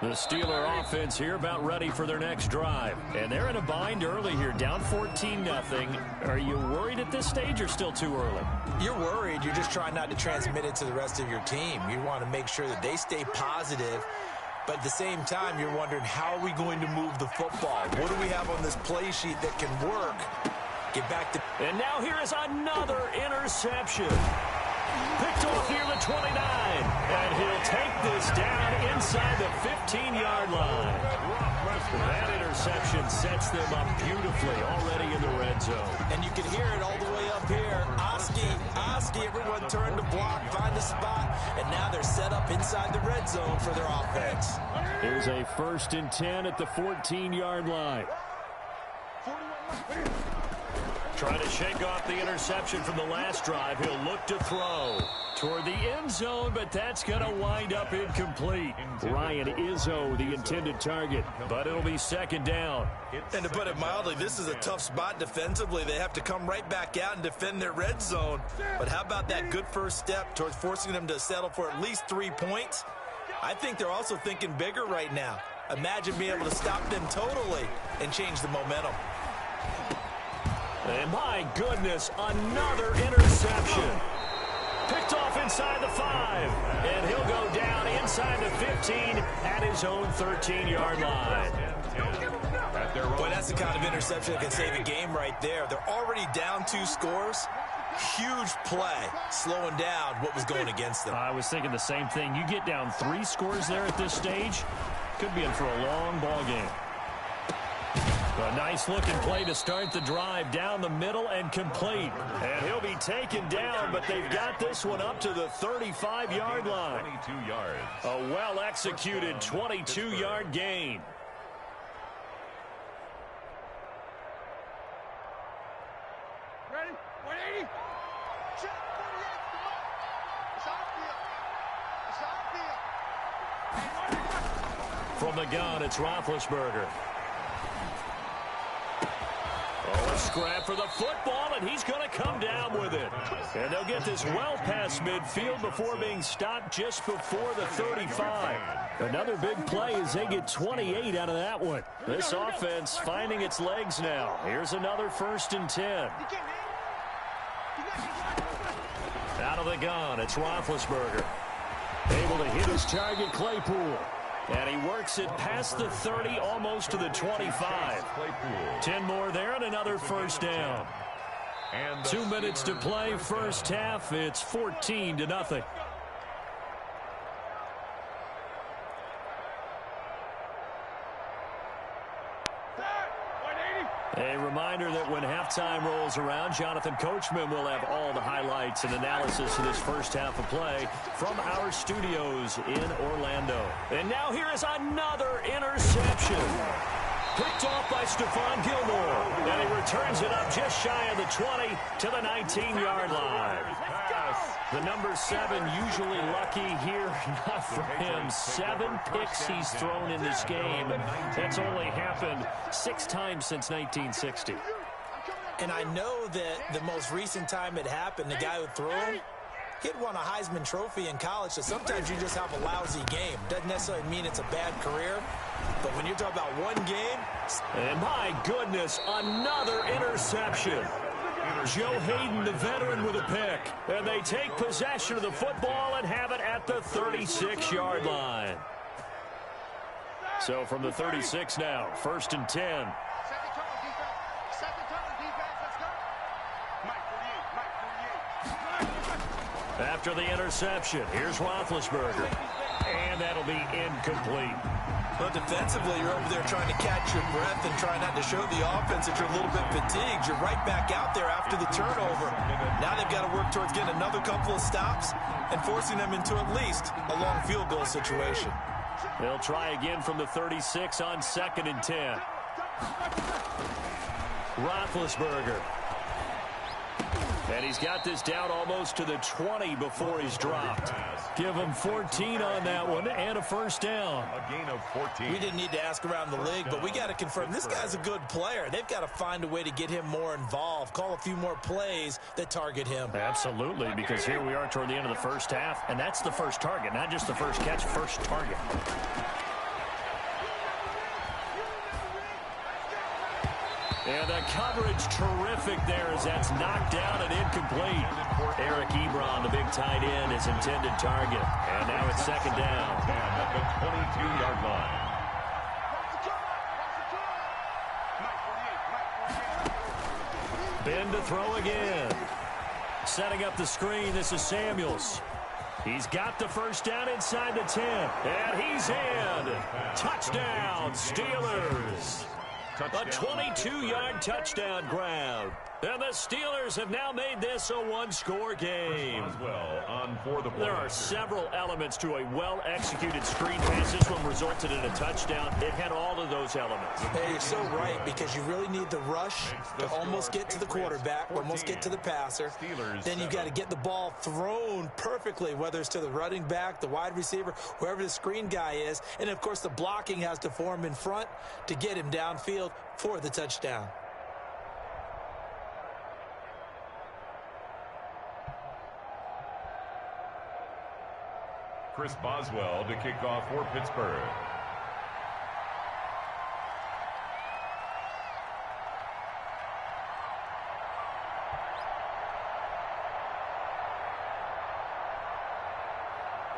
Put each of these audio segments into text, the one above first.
The Steeler offense here about ready for their next drive. And they're in a bind early here, down 14-0. Are you worried at this stage or still too early? You're worried. You're just trying not to transmit it to the rest of your team. You want to make sure that they stay positive. But at the same time, you're wondering, how are we going to move the football? What do we have on this play sheet that can work? Get back to... And now here is another interception. Picked off near the 29. And he'll take this down inside the 15-yard line. That interception sets them up beautifully already in the red zone. And you can hear it all the way up here. Oski, everyone turned to block, find a spot, and now they're set up inside the red zone for their offense. Here's a 1st and 10 at the 14-yard line. Trying to shake off the interception from the last drive. He'll look to throw toward the end zone, but that's going to wind up incomplete. Ryan Izzo, the intended target, but it'll be 2nd down. And to put it mildly, this is a tough spot defensively. They have to come right back out and defend their red zone. But how about that good first step towards forcing them to settle for at least 3 points? I think they're also thinking bigger right now. Imagine being able to stop them totally and change the momentum. And my goodness, another interception. Picked off inside the 5. And he'll go down inside the 15 at his own 13-yard line. Boy, that's the kind of interception that can save a game right there. They're already down 2 scores. Huge play, slowing down what was going against them. I was thinking the same thing. You get down 3 scores there at this stage, could be in for a long ball game. A nice-looking play to start the drive down the middle and complete. And he'll be taken down, but they've got this one up to the 35-yard line. 22 yards. A well-executed 22-yard gain. Ready? 180. Check 48. It's on field. It's on field. From the gun, it's Roethlisberger. Oh, a scrap for the football, and he's going to come down with it. And they'll get this well past midfield before being stopped just before the 35. Another big play as they get 28 out of that one. This offense finding its legs now. Here's another 1st and 10. Out of the gun, it's Roethlisberger. Able to hit his target, Claypool. And he works it past the 30, almost to the 25. 10 more there and another 1st down. 2 minutes to play, 1st half. It's 14-0. A reminder that when halftime rolls around, Jonathan Coachman will have all the highlights and analysis of this 1st half of play from our studios in Orlando. And now here is another interception. Picked off by Stephon Gilmore. And he returns it up just shy of the 20 to the 19-yard line. The number 7 usually lucky here. Not for him. 7 picks he's thrown in this game. That's only happened 6 times since 1960. And I know that the most recent time it happened, the guy who threw him, he had won a Heisman Trophy in college, so sometimes you just have a lousy game. Doesn't necessarily mean it's a bad career, but when you're talking about one game... And my goodness, another interception. Joe Hayden, the veteran, with a pick. And they take possession of the football and have it at the 36-yard line. So from the 36 now, 1st and 10. Set the tone, defense. Set the tone, defense. Let's go. Mike 48. After the interception, here's Roethlisberger. And that'll be incomplete. But defensively, you're over there trying to catch your breath and try not to show the offense that you're a little bit fatigued. You're right back out there after the turnover. Now they've got to work towards getting another couple of stops and forcing them into at least a long field goal situation. They'll try again from the 36 on 2nd and 10. Roethlisberger. And he's got this down almost to the 20 before he's dropped. Give him 14 on that one and a 1st down. A gain of 14. We didn't need to ask around the league, but we got to confirm this guy's a good player. They've got to find a way to get him more involved, call a few more plays that target him. Absolutely, because here we are toward the end of the 1st half, and that's the first target, not just the first catch, first target. And the coverage terrific there as that's knocked down and incomplete. Eric Ebron, the big tight end, his intended target. And now it's second down. At the 22-yard line. Ben to throw again. Setting up the screen, this is Samuels. He's got the first down inside the 10. And he's in. Touchdown, Steelers. A 22-yard touchdown grab. And the Steelers have now made this a one-score game. There are several elements to a well-executed screen pass. This one resulted in a touchdown. It had all of those elements. Hey, you're so right, because you really need the rush to almost get to the quarterback, almost get to the passer. Then you've got to get the ball thrown perfectly, whether it's to the running back, the wide receiver, whoever the screen guy is. And, of course, the blocking has to form in front to get him downfield for the touchdown. Chris Boswell to kick off for Pittsburgh.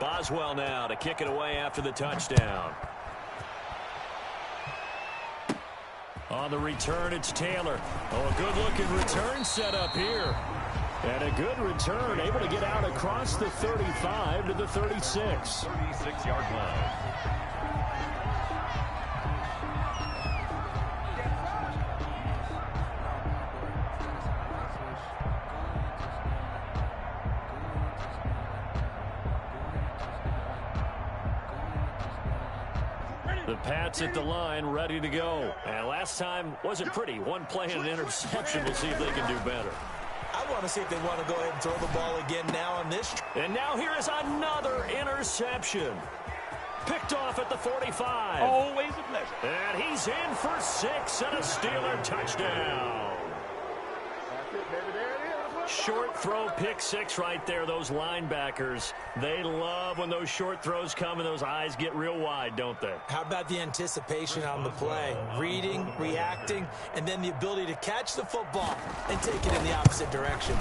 Boswell now to kick it away after the touchdown. On the return, it's Taylor. Oh, a good-looking return set up here. And a good return, able to get out across the 35 to the 36. 36-yard line. The Pats at the line, ready to go. And last time wasn't pretty. One play and an interception. We'll see if they can do better. I want to see if they want to go ahead and throw the ball again now on this. And now here is another interception. Picked off at the 45. Always a pleasure. And he's in for 6 and a Steeler touchdown. Short throw, pick 6 right there. Those linebackers, they love when those short throws come and those eyes get real wide, don't they? How about the anticipation on the play? Reading, reacting, and then the ability to catch the football and take it in the opposite direction.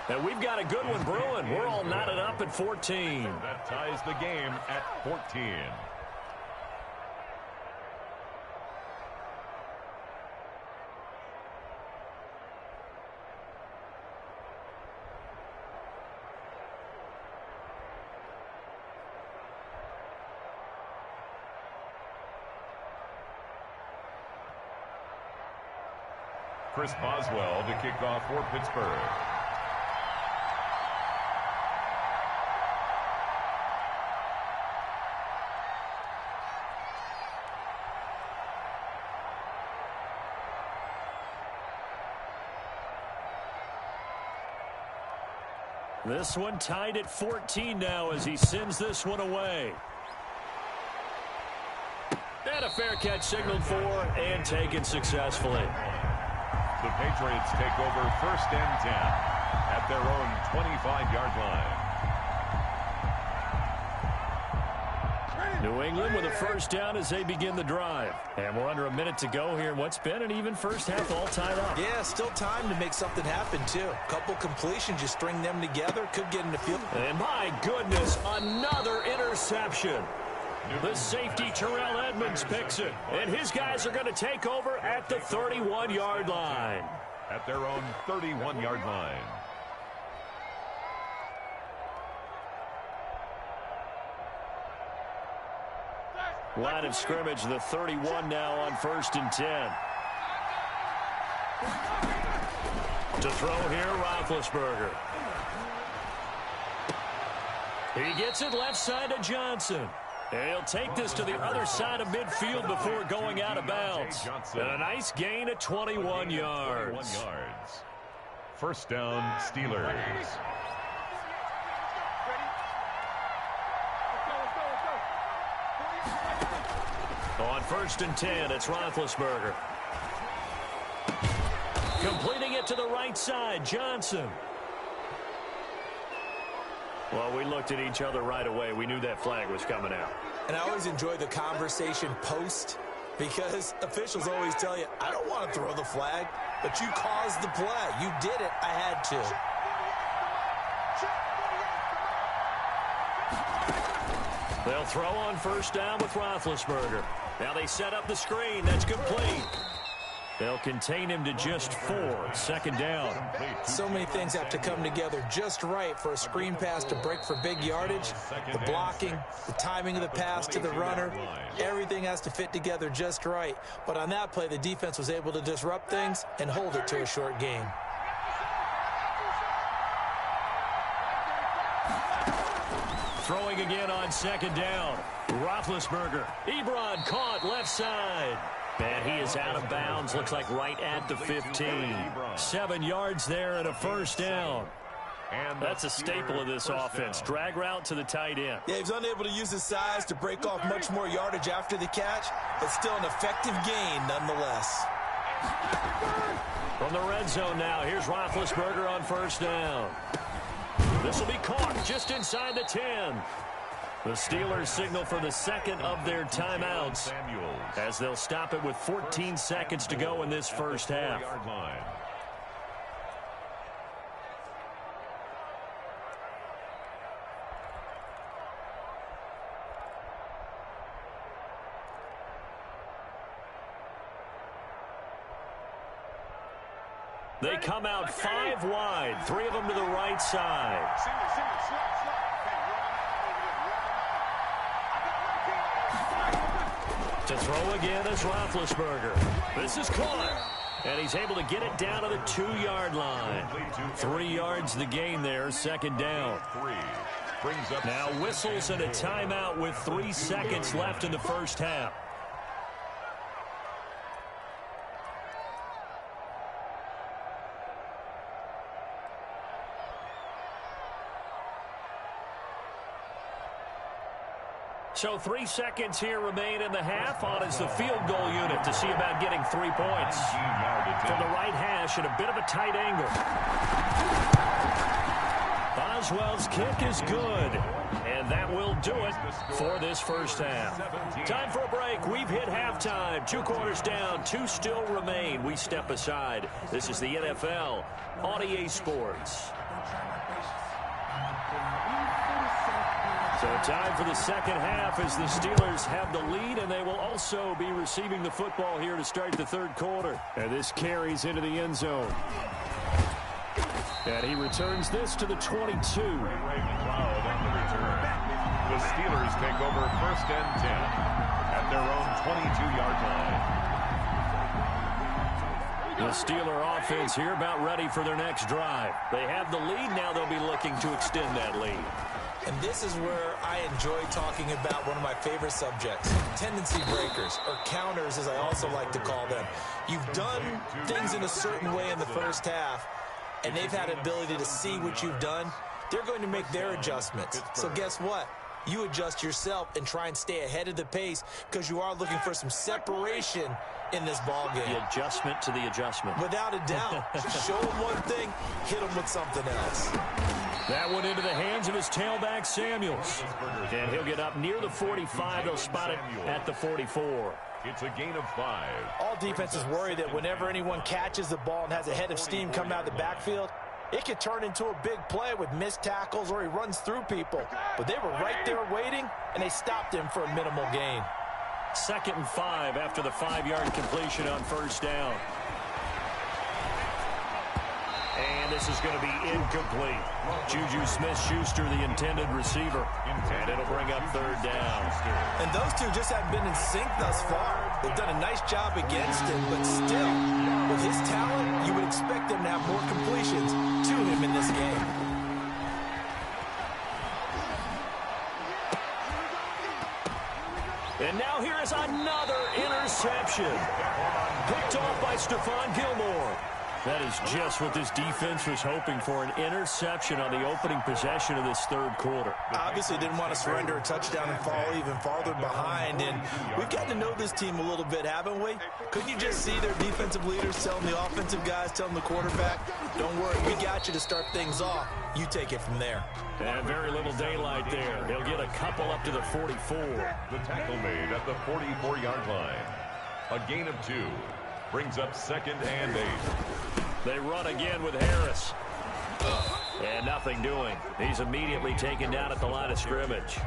And we've got a good one brewing. We're all knotted up at 14. That ties the game at 14. Chris Boswell to kick off for Pittsburgh. This one tied at 14 now as he sends this one away. And a fair catch signaled for and taken successfully. The Patriots take over 1st and 10 at their own 25-yard line. New England with a first down as they begin the drive. And we're under a minute to go here in what's been an even first half, all tied up. Yeah, still time to make something happen, too. Couple completions, you string them together, could get in the field. And my goodness, another interception. The safety, Terrell Edmonds, picks it. And his guys are going to take over at the 31-yard line. At their own 31-yard line. Line of scrimmage, the 31 now on 1st and 10. To throw here, Roethlisberger. He gets it left side to Johnson. And he'll take this to the other side of midfield before going out of bounds. And a nice gain of 21 yards. First down, Steelers. On 1st and 10, it's Roethlisberger. Completing it to the right side, Johnson. Well, we looked at each other right away. We knew that flag was coming out. And I always enjoy the conversation post Because officials always tell you, I don't want to throw the flag, but you caused the play. You did it. I had to. They'll throw on first down with Roethlisberger. Now they set up the screen. That's complete. They'll contain him to just 4. Second down. So many things have to come together just right for a screen pass to break for big yardage. The blocking, the timing of the pass to the runner, everything has to fit together just right. But on that play, the defense was able to disrupt things and hold it to a short game. Throwing again on second down. Roethlisberger. Ebron caught left side. And he is out of bounds. Looks like right at the 15. 7 yards there and a first down. And that's a staple of this offense. Drag route to the tight end. Yeah, he's unable to use his size to break off much more yardage after the catch, but still an effective gain nonetheless. From the red zone now, here's Roethlisberger on first down. This will be caught just inside the 10. The Steelers signal for the second of their timeouts as they'll stop it with 14 seconds to go in this first half. They come out 5 wide, 3 of them to the right side. To throw again is Roethlisberger. This is caught. And he's able to get it down to the 2-yard line. 3 yards the gain there, second down. Now whistles and a timeout with 3 seconds left in the first half. So 3 seconds here remain in the half. On is the field goal unit to see about getting 3 points. From the right hash at a bit of a tight angle. Boswell's kick is good. And that will do it for this first half. Time for a break. We've hit halftime. 2 quarters down. 2 still remain. We step aside. This is the NFL on EA Sports. So time for the second half as the Steelers have the lead, and they will also be receiving the football here to start the third quarter. And this carries into the end zone. And he returns this to the 22. The Steelers take over first and 10 at their own 22-yard line. The Steeler offense here about ready for their next drive. They have the lead. Now they'll be looking to extend that lead. And this is where I enjoy talking about one of my favorite subjects, tendency breakers, or counters as I also like to call them. You've done things in a certain way in the first half, and they've had an ability to see what you've done. They're going to make their adjustments. So guess what? You adjust yourself and try and stay ahead of the pace because you are looking for some separation in this ball game. The adjustment to the adjustment. Without a doubt. Show them one thing, hit them with something else. That one into the hands of his tailback, Samuels. And he'll get up near the 45. They'll spot it at the 44. It's a gain of 5. All defenses worry that whenever anyone catches the ball and has a head of steam coming out of the backfield, it could turn into a big play with missed tackles or he runs through people. But they were right there waiting, and they stopped him for a minimal gain. 2nd and 5 after the 5-yard completion on first down. And this is going to be incomplete. Juju Smith-Schuster, the intended receiver. And it'll bring up third down. And those two just haven't been in sync thus far. They've done a nice job against him, but still, with his talent, you would expect them to have more completions to him in this game. And now here is another interception. Picked off by Stephon Gilmore. That is just what this defense was hoping for, an interception on the opening possession of this third quarter. Obviously didn't want to surrender a touchdown and fall even farther behind, and we've gotten to know this team a little bit, haven't we? Couldn't you just see their defensive leaders telling the offensive guys, telling the quarterback, don't worry, we got you to start things off. You take it from there. And very little daylight there. He'll get a couple up to the 44. The tackle made at the 44-yard line. A gain of 2. Brings up 2nd and 8. They run again with Harris. And nothing doing. He's immediately taken down at the line of scrimmage.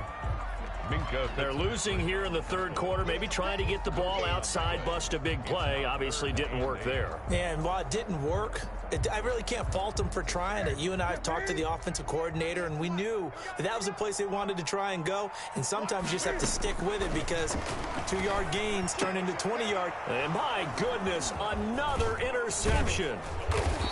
They're losing here in the third quarter, maybe trying to get the ball outside, bust a big play. Obviously didn't work there. Yeah, and while it didn't work, I really can't fault them for trying it. You and I have talked to the offensive coordinator, and we knew that was the place they wanted to try and go. And sometimes you just have to stick with it because 2-yard gains turn into 20-yard. And my goodness, another interception.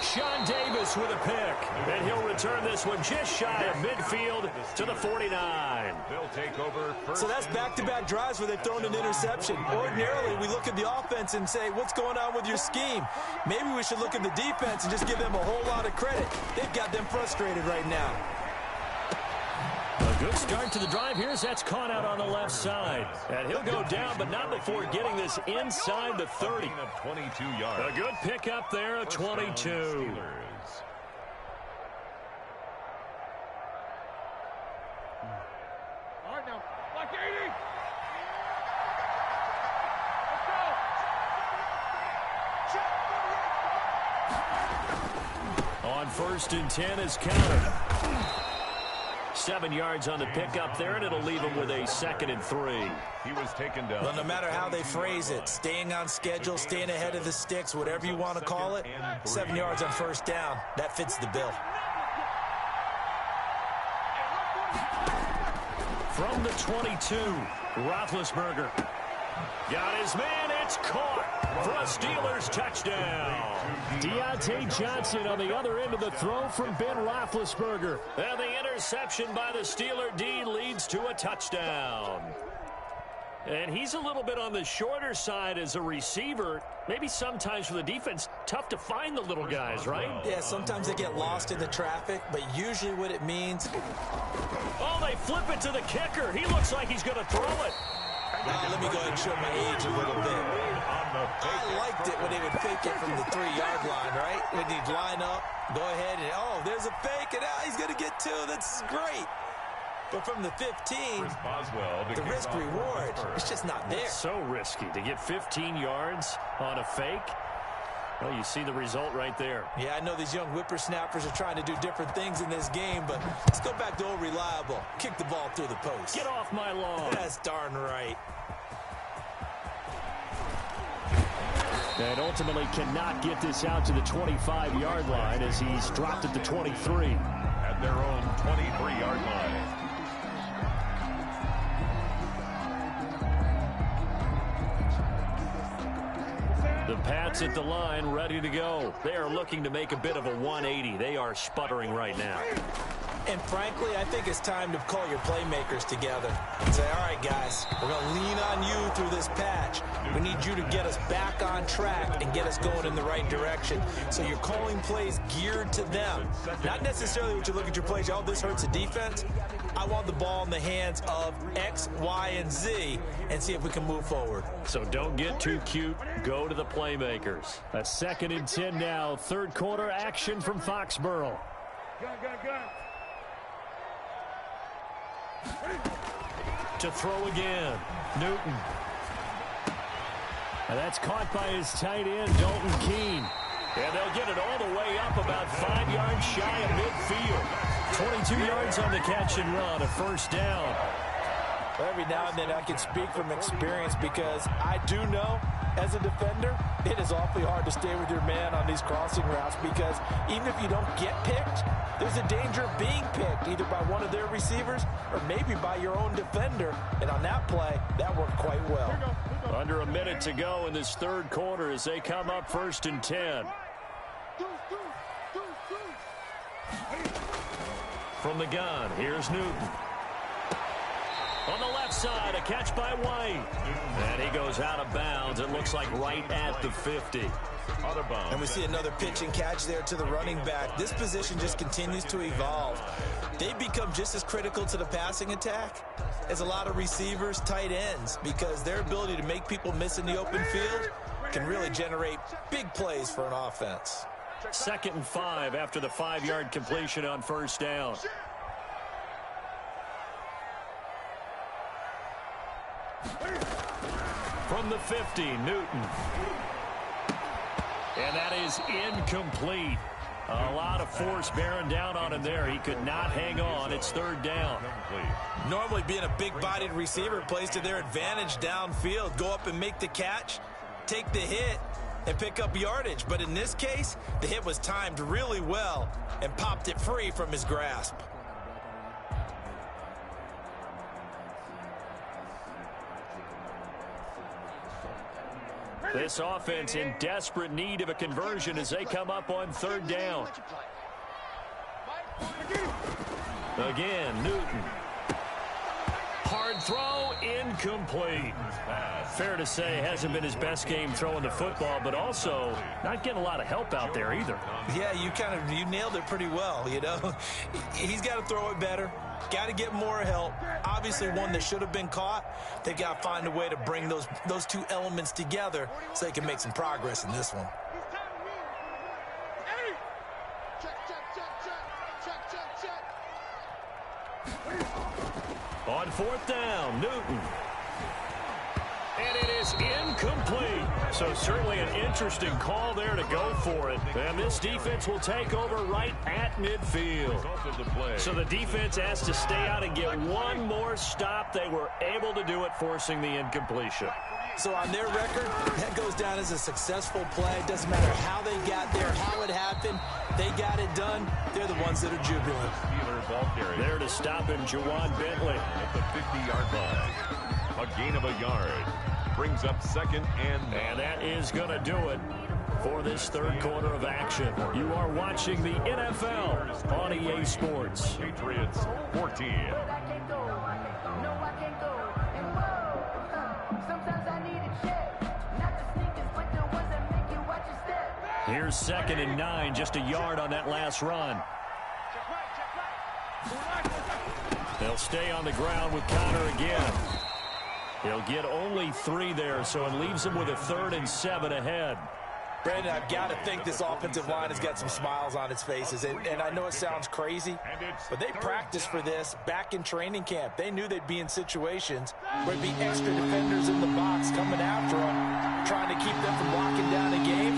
Sean Davis with a pick. And he'll return this one just shy of midfield to the 49. They'll take over first. So that's back-to-back drives where they've thrown an interception. Ordinarily, we look at the offense and say, what's going on with your scheme? Maybe we should look at the defense and just give them a whole lot of credit. They've got them frustrated right now. A good start to the drive here as that's caught out on the left side. And he'll go down, but not before getting this inside the 30. Of 22 yards. A good pickup there of 22. All right, now, like 80. On 1st and 10 is counted. 7 yards on the pickup there, and it'll leave him with a 2nd and 3. He was taken down. Well, no matter how they phrase it, staying on schedule, staying ahead of the sticks, whatever you want to call it, 7 yards on 1st down, that fits the bill. From the 22, Roethlisberger. Got his man, it's caught for a Steelers touchdown. Deontay Johnson on the other end of the throw from Ben Roethlisberger. And the interception by the Steeler D leads to a touchdown. And he's a little bit on the shorter side as a receiver. Maybe sometimes for the defense, tough to find the little guys, right? Yeah, sometimes they get lost in the traffic, but usually what it means... Oh, they flip it to the kicker. He looks like he's going to throw it. Let me go ahead and show my age a little bit. I liked it when they would fake it from the 3-yard line, right? When he'd line up, go ahead, and oh, there's a fake, and he's going to get 2. That's great. But from the 15, the risk-reward, it's just not there. It's so risky to get 15 yards on a fake. Well, you see the result right there. Yeah, I know these young whippersnappers are trying to do different things in this game, but let's go back to old reliable. Kick the ball through the post. Get off my lawn. That's darn right. And ultimately cannot get this out to the 25-yard line as he's dropped at the 23. At their own 23-yard line. The Pats at the line, ready to go. They are looking to make a bit of a 180. They are sputtering right now. And frankly, I think it's time to call your playmakers together and say, all right, guys, we're going to lean on you through this patch. We need you to get us back on track and get us going in the right direction. So you're calling plays geared to them. Not necessarily what you look at your plays, oh, this hurts the defense. I want the ball in the hands of X, Y, and Z and see if we can move forward. So don't get too cute. Go to the playmakers. A 2nd and 10 now. Third quarter action from Foxborough. Gun. To throw again. Newton. And that's caught by his tight end, Dalton Keene. And they'll get it all the way up about 5 yards shy of midfield. 22 yards on the catch and run, a 1st down. Every now and then I can speak from experience because I do know as a defender, it is awfully hard to stay with your man on these crossing routes because even if you don't get picked, there's a danger of being picked either by one of their receivers or maybe by your own defender. And on that play, that worked quite well. Under a minute to go in this third quarter as they come up 1st and 10. From the gun, here's Newton. On the left side, a catch by White. And he goes out of bounds. It looks like right at the 50. Out of bounds. And we see another pitch and catch there to the running back. This position just continues to evolve. They become just as critical to the passing attack as a lot of receivers, tight ends, because their ability to make people miss in the open field can really generate big plays for an offense. 2nd and 5 after the 5-yard completion on 1st down. From the 50, Newton. And that is incomplete. A lot of force bearing down on him there. He could not hang on. It's third down. Normally being a big-bodied receiver plays to their advantage downfield. Go up and make the catch, take the hit, and pick up yardage. But in this case, the hit was timed really well and popped it free from his grasp. This offense in desperate need of a conversion as they come up on third down. Again, Newton. Hard throw, incomplete. Fair to say, hasn't been his best game throwing the football, but also not getting a lot of help out there either. Yeah, you nailed it pretty well, you know. He's got to throw it better. Got to get more help. Obviously one that should have been caught. They got to find a way to bring those two elements together so they can make some progress in this one. On fourth down, Newton. And it is incomplete. So certainly an interesting call there to go for it. And this defense will take over right at midfield. So the defense has to stay out and get one more stop. They were able to do it, forcing the incompletion. So on their record, that goes down as a successful play. It doesn't matter how they got there, how it happened. They got it done. They're the ones that are jubilant. There to stop him, Jawan Bentley. At the 50-yard line. A gain of a yard. Brings up second and 9. And that is going to do it for this third quarter of action. You are watching the NFL on EA Sports. Patriots 14. Here's second and 9, just a yard on that last run. They'll stay on the ground with Connor again. He'll get only 3 there, so it leaves him with a 3rd and 7 ahead. Brandon, I've got to think this offensive line has got some smiles on its faces. And I know it sounds crazy, but they practiced for this back in training camp. They knew they'd be in situations where there'd be extra defenders in the box coming after them, trying to keep them from locking down a game.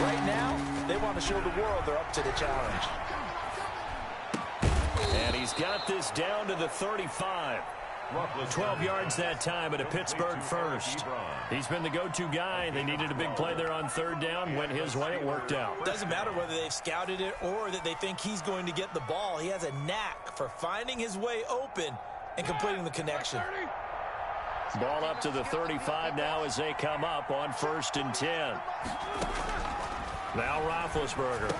Right now, they want to show the world they're up to the challenge. And he's got this down to the 35. 12 yards that time at a Pittsburgh first. He's been the go-to guy. They needed a big play there on third down. Went his way. It worked out. Doesn't matter whether they've scouted it or that they think he's going to get the ball. He has a knack for finding his way open and completing the connection. Ball up to the 35 now as they come up on 1st and 10. Now Roethlisberger.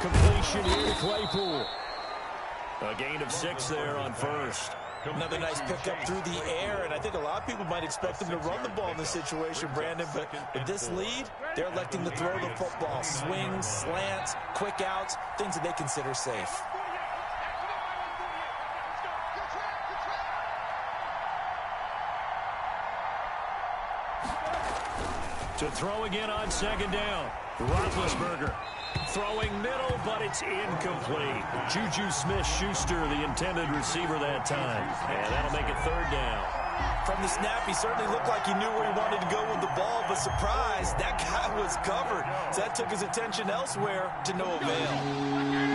Completion here to Claypool. A gain of 6 there on first. Another nice pickup through the air, and I think a lot of people might expect them to run the ball in this situation, Brandon, but with this lead, they're electing to throw the football. Swings, slants, quick outs, things that they consider safe. To throw again on second down. Roethlisberger throwing middle, but it's incomplete. Juju Smith-Schuster, the intended receiver that time. And that'll make it third down. From the snap, he certainly looked like he knew where he wanted to go with the ball, but surprise, that guy was covered. So that took his attention elsewhere to no avail.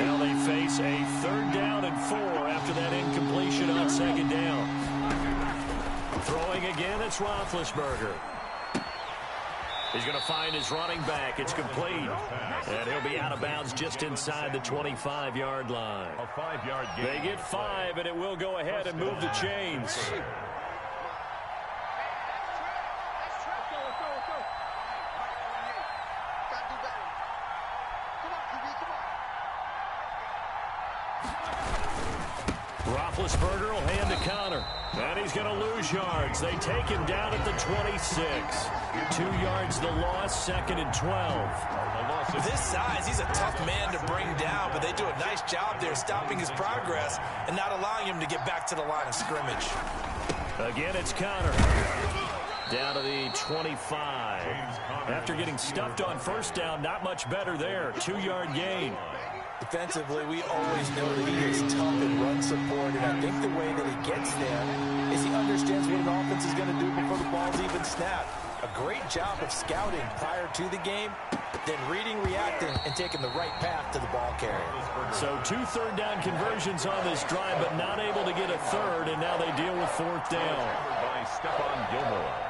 Now they face a 3rd down and 4 after that incompletion on second down. Throwing again, it's Roethlisberger. He's going to find his running back. It's complete. And he'll be out of bounds just inside the 25-yard line. A 5-yard gain. They get 5, and it will go ahead and move the chains. Roethlisberger will hand to Connor. And he's going to lose yards. They take him down at the 26. 2 yards the loss, 2nd and 12. With his size, he's a tough man to bring down, but they do a nice job there stopping his progress and not allowing him to get back to the line of scrimmage. Again, it's Connor. Down to the 25. After getting stuffed on first down, not much better there. 2-yard gain. Defensively, we always know that he is tough in run support, and I think the way that he gets there is he understands what an offense is going to do before the ball's even snapped. A great job of scouting prior to the game, then reading, reacting, and taking the right path to the ball carrier. So 2 third-down conversions on this drive, but not able to get a third, and now they deal with 4th down. By Stephon Gilmore.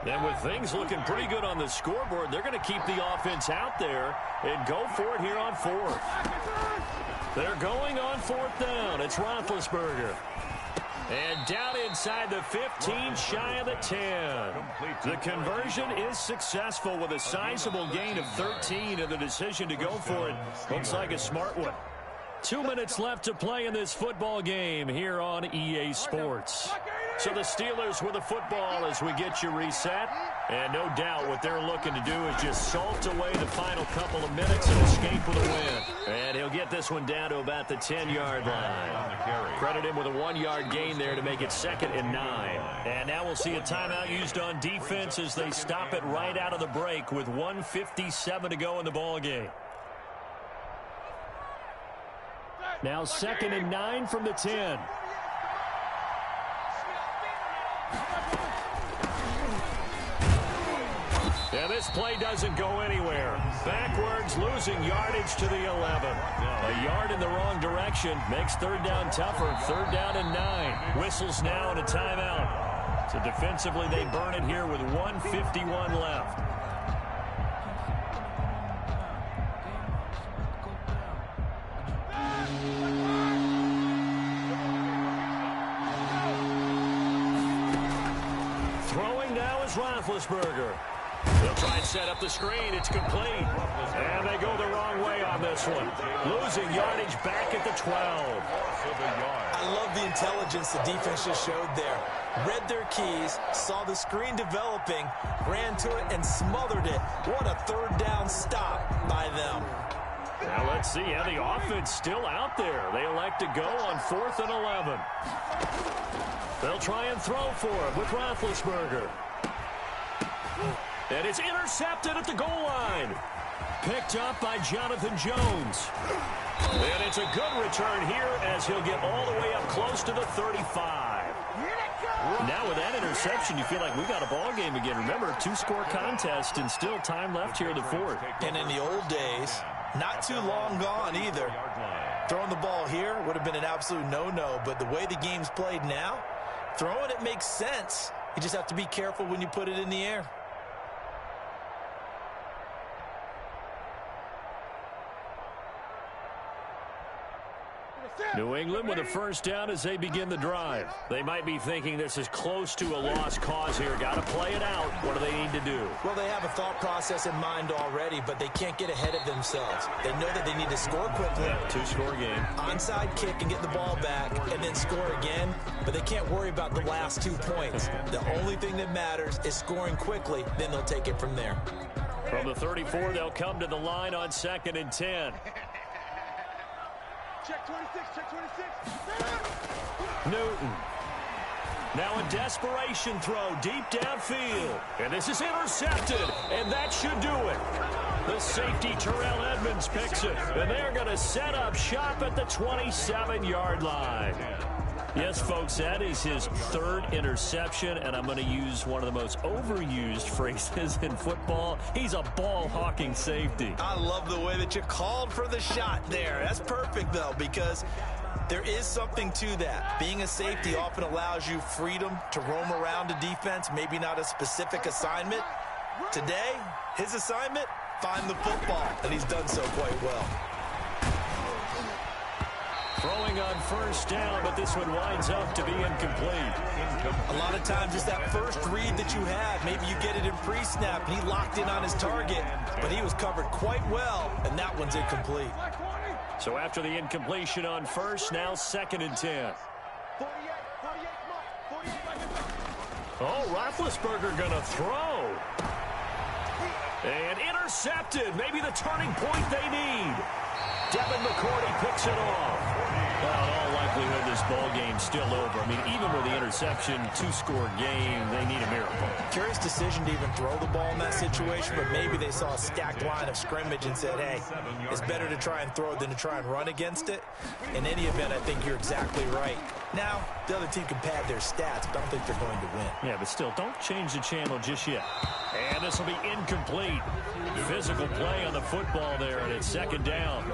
And with things looking pretty good on the scoreboard, they're going to keep the offense out there and go for it here on 4th. They're going on 4th down. It's Roethlisberger. And down inside the 15, shy of the 10. The conversion is successful with a sizable gain of 13, and the decision to go for it looks like a smart one. 2 minutes left to play in this football game here on EA Sports. So the Steelers with the football as we get you reset. And no doubt what they're looking to do is just salt away the final couple of minutes and escape with a win. And he'll get this one down to about the 10-yard line. Credit him with a 1-yard gain there to make it 2nd and 9. And now we'll see a timeout used on defense as they stop it right out of the break with 1:57 to go in the ball game. Now 2nd and 9 from the 10. And this play doesn't go anywhere. Backwards, losing yardage to the 11. A yard in the wrong direction makes 3rd down tougher. 3rd down and 9. Whistles now and a timeout. So defensively, they burn it here with 1:51 left. Throwing now is Roethlisberger. They'll try and set up the screen. It's complete. And they go the wrong way on this one. Losing yardage back at the 12. I love the intelligence the defense just showed there. Read their keys, saw the screen developing, ran to it, and smothered it. What a 3rd down stop by them. Now let's see how the offense still out there. They elect to go on 4th and 11. They'll try and throw for it with Roethlisberger. And it's intercepted at the goal line. Picked up by Jonathan Jones. And it's a good return here as he'll get all the way up close to the 35. Now with that interception, you feel like we got a ball game again. Remember, 2-score contest and still time left here in the 4th. And in the old days, not too long gone either. Throwing the ball here would have been an absolute no-no, but the way the game's played now, throwing it makes sense. You just have to be careful when you put it in the air. New England with a 1st down as they begin the drive. They might be thinking this is close to a lost cause here. Got to play it out. What do they need to do? Well, they have a thought process in mind already, but they can't get ahead of themselves. They know that they need to score quickly. Yeah, 2-score game. Onside kick and get the ball back and then score again, but they can't worry about the last 2 points. The only thing that matters is scoring quickly, then they'll take it from there. From the 34, they'll come to the line on 2nd and 10. Check 26, check 26. Newton. Now a desperation throw deep downfield. And this is intercepted, and that should do it. The safety, Terrell Edmonds, picks it. And they're going to set up shop at the 27-yard line. Yes, folks, that is his 3rd interception, and I'm going to use one of the most overused phrases in football. He's a ball-hawking safety. I love the way that you called for the shot there. That's perfect, though, because there is something to that. Being a safety often allows you freedom to roam around a defense, maybe not a specific assignment. Today, his assignment, find the football, and he's done so quite well. Throwing on 1st down, but this one winds up to be incomplete. A lot of times it's that first read that you have. Maybe you get it in pre-snap, and he locked in on his target, but he was covered quite well, and that one's incomplete. So after the incompletion on 1st, now 2nd and 10. Oh, Roethlisberger going to throw. And intercepted. Maybe the turning point they need. Devin McCourty picks it off. Well, in all likelihood, this ball game's still over. I mean, even with the interception, two-score game, they need a miracle. Curious decision to even throw the ball in that situation, but maybe they saw a stacked line of scrimmage and said, hey, it's better to try and throw it than to try and run against it. In any event, I think you're exactly right. Now, the other team can pad their stats, but I don't think they're going to win. Yeah, but still, don't change the channel just yet. And this will be incomplete. Physical play on the football there, and it's second down.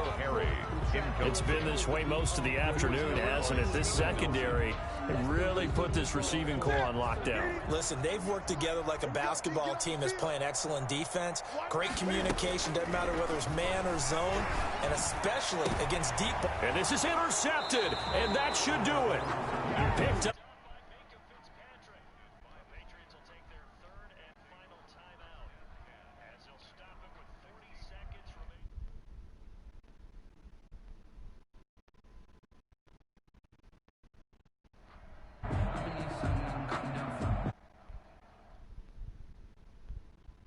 It's been this way most of the afternoon, hasn't it? This secondary really put this receiving core on lockdown. Listen, they've worked together like a basketball team that's playing excellent defense. Great communication, doesn't matter whether it's man or zone, and especially against deep. And this is intercepted, and that should do it. Picked up.